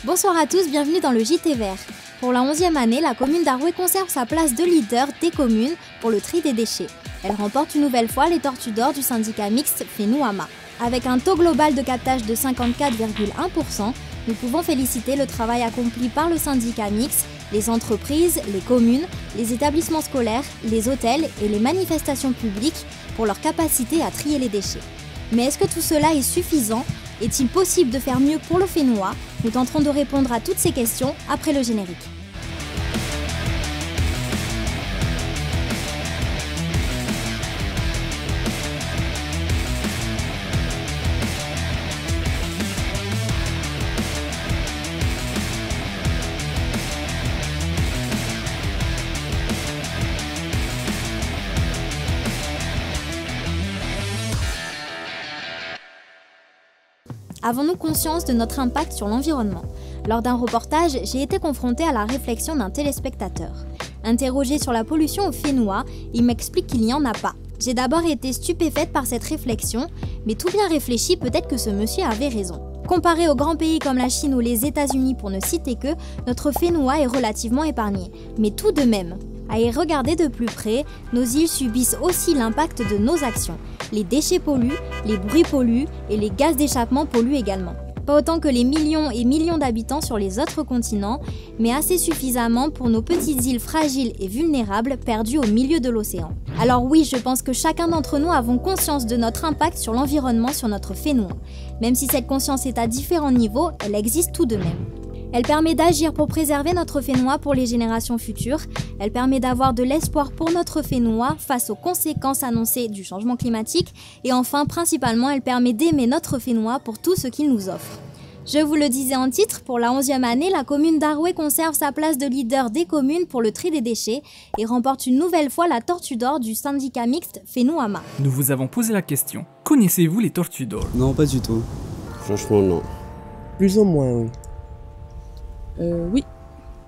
Bonsoir à tous, bienvenue dans le JT Vert. Pour la 11e année, la commune d'Arouet conserve sa place de leader des communes pour le tri des déchets. Elle remporte une nouvelle fois les Tortues d'Or du syndicat mixte FENOAMA. Avec un taux global de captage de 54,1%, nous pouvons féliciter le travail accompli par le syndicat mixte, les entreprises, les communes, les établissements scolaires, les hôtels et les manifestations publiques pour leur capacité à trier les déchets. Mais est-ce que tout cela est suffisant ? Est-il possible de faire mieux pour le Fénois ? Nous tenterons de répondre à toutes ces questions après le générique. Avons-nous conscience de notre impact sur l'environnement ? Lors d'un reportage, j'ai été confrontée à la réflexion d'un téléspectateur. Interrogé sur la pollution au Fénois, il m'explique qu'il n'y en a pas. J'ai d'abord été stupéfaite par cette réflexion, mais tout bien réfléchi, peut-être que ce monsieur avait raison. Comparé aux grands pays comme la Chine ou les États-Unis pour ne citer que, notre Fénois est relativement épargné. Mais tout de même, à y regarder de plus près, nos îles subissent aussi l'impact de nos actions. Les déchets polluent, les bruits polluent et les gaz d'échappement polluent également. Pas autant que les millions et millions d'habitants sur les autres continents, mais assez suffisamment pour nos petites îles fragiles et vulnérables perdues au milieu de l'océan. Alors oui, je pense que chacun d'entre nous avons conscience de notre impact sur l'environnement, sur notre Fénois. Même si cette conscience est à différents niveaux, elle existe tout de même. Elle permet d'agir pour préserver notre Fénois pour les générations futures. Elle permet d'avoir de l'espoir pour notre Fénois face aux conséquences annoncées du changement climatique. Et enfin, principalement, elle permet d'aimer notre Fénois pour tout ce qu'il nous offre. Je vous le disais en titre, pour la 11e année, la commune d'Arouet conserve sa place de leader des communes pour le tri des déchets et remporte une nouvelle fois la Tortue d'Or du syndicat mixte FENOAMA. Nous vous avons posé la question. Connaissez-vous les Tortues d'Or ? Non, pas du tout. Franchement, non. Plus ou moins, oui. Oui,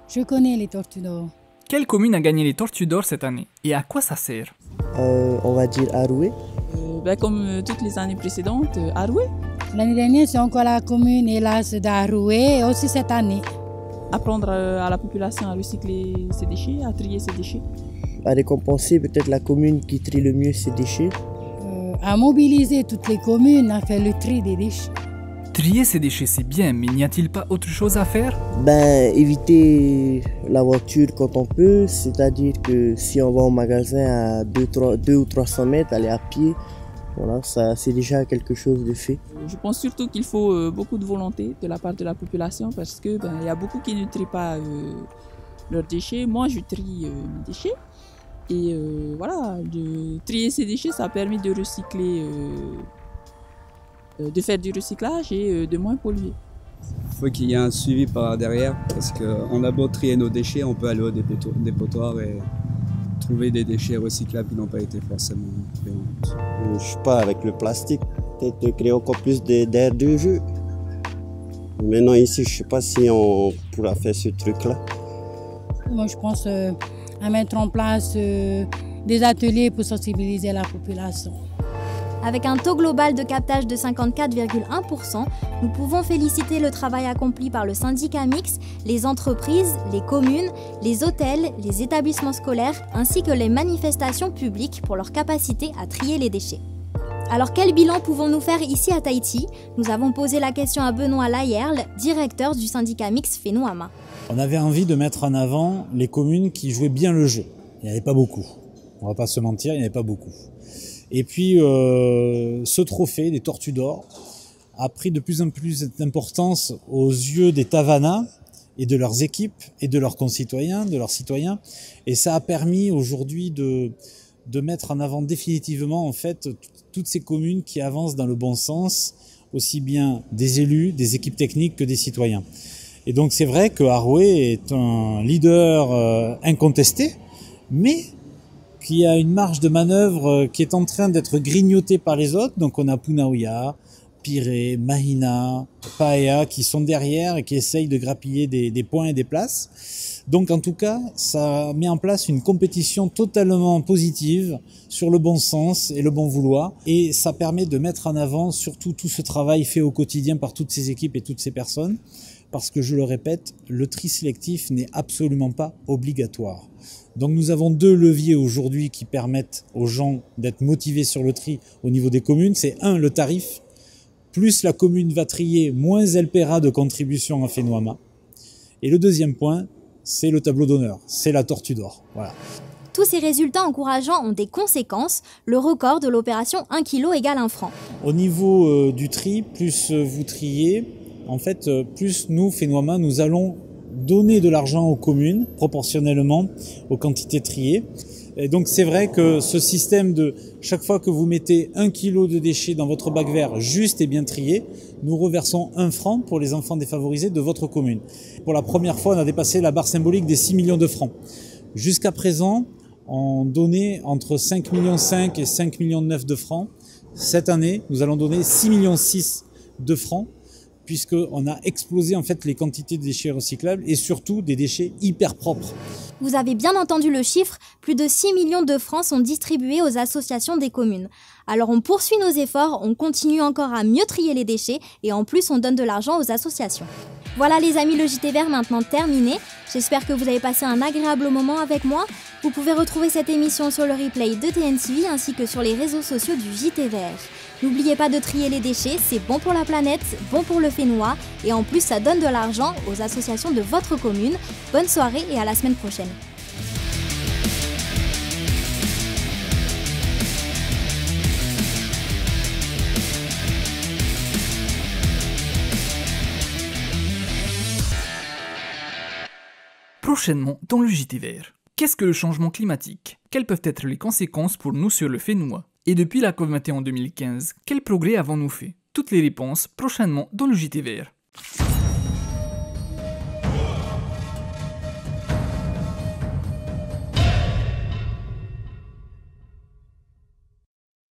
je connais les Tortues d'Or. Quelle commune a gagné les Tortues d'Or cette année et à quoi ça sert ? On va dire Arouet. Comme toutes les années précédentes, Arouet. L'année dernière, c'est encore la commune, hélas, d'Arouet, et aussi cette année. Apprendre à la population à recycler ses déchets, à trier ses déchets. À récompenser peut-être la commune qui trie le mieux ses déchets. À mobiliser toutes les communes à faire le tri des déchets. Trier ces déchets, c'est bien, mais n'y a-t-il pas autre chose à faire ? Éviter la voiture quand on peut, c'est-à-dire que si on va au magasin à 2 ou 300 mètres, aller à pied, voilà, ça c'est déjà quelque chose de fait. Je pense surtout qu'il faut beaucoup de volonté de la part de la population parce que y a beaucoup qui ne trient pas leurs déchets. Moi, je trie mes déchets et voilà, de trier ces déchets, ça permet de recycler. De faire du recyclage et de moins polluer. Il faut qu'il y ait un suivi par derrière parce qu'on a beau trier nos déchets, on peut aller au dépotoir et trouver des déchets recyclables qui n'ont pas été forcément pris en compte. Je sais pas, avec le plastique, peut-être de créer encore plus d'air de jeu. Maintenant ici, je sais pas si on pourra faire ce truc-là. Moi, je pense à mettre en place des ateliers pour sensibiliser la population. Avec un taux global de captage de 54,1%, nous pouvons féliciter le travail accompli par le syndicat mixte, les entreprises, les communes, les hôtels, les établissements scolaires ainsi que les manifestations publiques pour leur capacité à trier les déchets. Alors quel bilan pouvons-nous faire ici à Tahiti ? Nous avons posé la question à Benoît Layerle, directeur du syndicat mixte FENOAMA. On avait envie de mettre en avant les communes qui jouaient bien le jeu. Il n'y avait pas beaucoup. On va pas se mentir, il n'y avait pas beaucoup. Et puis, ce trophée des Tortues d'Or a pris de plus en plus d'importance aux yeux des Tavanas et de leurs équipes et de leurs concitoyens, de leurs citoyens. Et ça a permis aujourd'hui de mettre en avant définitivement en fait toutes ces communes qui avancent dans le bon sens, aussi bien des élus, des équipes techniques que des citoyens. Et donc c'est vrai que Arouet est un leader incontesté, mais qui a une marge de manœuvre qui est en train d'être grignotée par les autres. Donc on a Punaouia, Pirée, Mahina, Paea qui sont derrière et qui essayent de grappiller des points et des places. Donc en tout cas, ça met en place une compétition totalement positive sur le bon sens et le bon vouloir. Et ça permet de mettre en avant surtout tout ce travail fait au quotidien par toutes ces équipes et toutes ces personnes parce que je le répète, le tri sélectif n'est absolument pas obligatoire. Donc nous avons 2 leviers aujourd'hui qui permettent aux gens d'être motivés sur le tri au niveau des communes. C'est 1, le tarif. Plus la commune va trier, moins elle paiera de contribution à FENOAMA. Et le deuxième point, c'est le tableau d'honneur, c'est la tortue d'or. Voilà. Tous ces résultats encourageants ont des conséquences. Le record de l'opération 1 kg égale 1 franc. Au niveau du tri, plus vous triez, en fait, plus nous, FENOAMA, nous allons donner de l'argent aux communes proportionnellement aux quantités triées. Et donc c'est vrai que ce système de chaque fois que vous mettez 1 kg de déchets dans votre bac vert juste et bien trié, nous reversons 1 franc pour les enfants défavorisés de votre commune. Pour la première fois, on a dépassé la barre symbolique des 6 millions de francs. Jusqu'à présent, on donnait entre 5,5 millions et 5,9 millions de francs. Cette année, nous allons donner 6,6 millions de francs, puisqu'on a explosé en fait les quantités de déchets recyclables et surtout des déchets hyper propres. Vous avez bien entendu le chiffre, plus de 6 millions de francs sont distribués aux associations des communes. Alors on poursuit nos efforts, on continue encore à mieux trier les déchets et en plus on donne de l'argent aux associations. Voilà les amis, le JT Vert maintenant terminé. J'espère que vous avez passé un agréable moment avec moi. Vous pouvez retrouver cette émission sur le replay de TNTV ainsi que sur les réseaux sociaux du JT Vert. N'oubliez pas de trier les déchets, c'est bon pour la planète, bon pour le Fénois et en plus ça donne de l'argent aux associations de votre commune. Bonne soirée et à la semaine prochaine. Prochainement dans le JT Vert. Qu'est-ce que le changement climatique? Quelles peuvent être les conséquences pour nous sur le Fénois? Et depuis la COP21 en 2015, quels progrès avons-nous fait? Toutes les réponses prochainement dans le JT Vert.